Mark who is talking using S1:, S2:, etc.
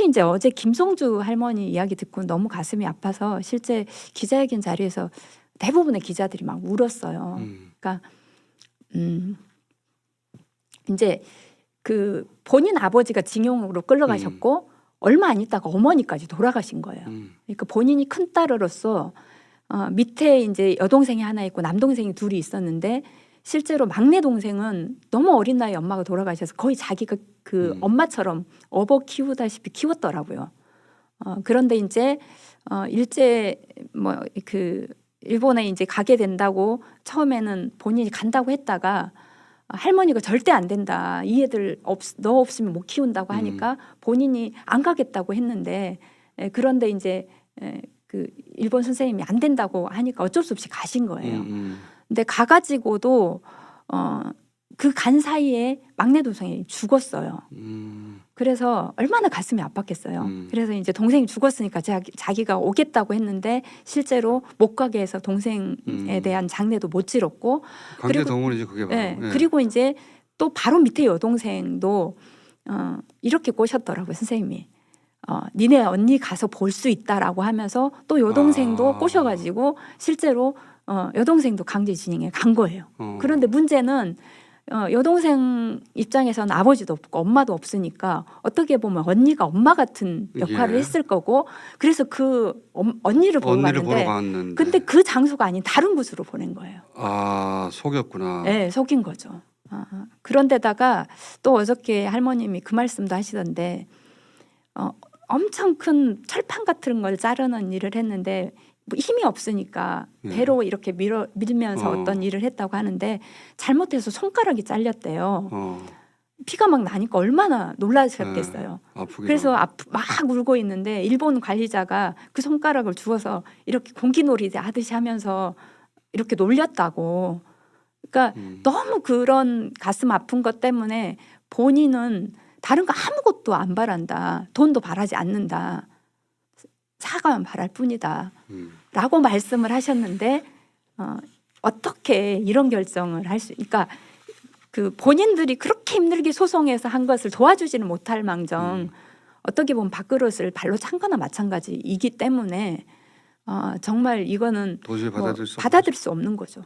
S1: 이제 어제 김성주 할머니 이야기 듣고 너무 가슴이 아파서 실제 기자회견 자리에서 대부분의 기자들이 막 울었어요. 그러니까 이제 그 본인 아버지가 징용으로 끌려가셨고 얼마 안 있다가 어머니까지 돌아가신 거예요. 그러니까 본인이 큰 딸으로서 밑에 이제 여동생이 하나 있고 남동생이 둘이 있었는데 실제로 막내 동생은 너무 어린 나이에 엄마가 돌아가셔서 거의 자기가 그 엄마처럼 업어 키우다시피 키웠더라고요. 그런데 이제 일제 뭐 그 일본에 이제 가게 된다고 처음에는 본인이 간다고 했다가 할머니가 절대 안 된다. 이 애들 너 없으면 못 키운다고 하니까 본인이 안 가겠다고 했는데 그런데 이제 그 일본 선생님이 안 된다고 하니까 어쩔 수 없이 가신 거예요. 근데 가가지고도 그 간 사이에 막내 동생이 죽었어요. 그래서 얼마나 가슴이 아팠겠어요. 그래서 이제 동생이 죽었으니까 자기가 오겠다고 했는데 실제로 못 가게 해서 동생에 대한 장례도 못 치렀고
S2: 강제 동원이죠 그게 바로.
S1: 예, 그리고 이제 또 바로 밑에 여동생도 이렇게 꼬셨더라고요 선생님이. 니네 언니 가서 볼 수 있다라고 하면서 또 여동생도 꼬셔가지고 실제로 여동생도 강제징용에 간 거예요. 그런데 문제는 여동생 입장에서는 아버지도 없고 엄마도 없으니까 어떻게 보면 언니가 엄마 같은 역할을 했을 거고 그래서 그 언니를 보러 갔는데 근데 그 장소가 아닌 다른 곳으로 보낸 거예요.
S2: 아 속였구나.
S1: 네, 속인 거죠. 그런데다가 또 어저께 할머님이 그 말씀도 하시던데 엄청 큰 철판 같은 걸 자르는 일을 했는데 뭐 힘이 없으니까 배로 이렇게 밀면서 어떤 일을 했다고 하는데 잘못해서 손가락이 잘렸대요. 피가 막 나니까 얼마나 놀라셨겠어요. 그래서 막 울고 있는데 일본 관리자가 그 손가락을 주워서 이렇게 공기놀이 하듯이 하면서 이렇게 놀렸다고. 그러니까 너무 그런 가슴 아픈 것 때문에 본인은 다른 거 아무것도 안 바란다. 돈도 바라지 않는다. 사과만 바랄 뿐이다. 라고 말씀을 하셨는데 어떻게 이런 결정을 할 수 그러니까 그 본인들이 그렇게 힘들게 소송해서 한 것을 도와주지는 못할 망정 어떻게 보면 밥그릇을 발로 찬 거나 마찬가지이기 때문에 정말 이거는
S2: 도저히 받아들일 수
S1: 받아들일 수 없는 거죠.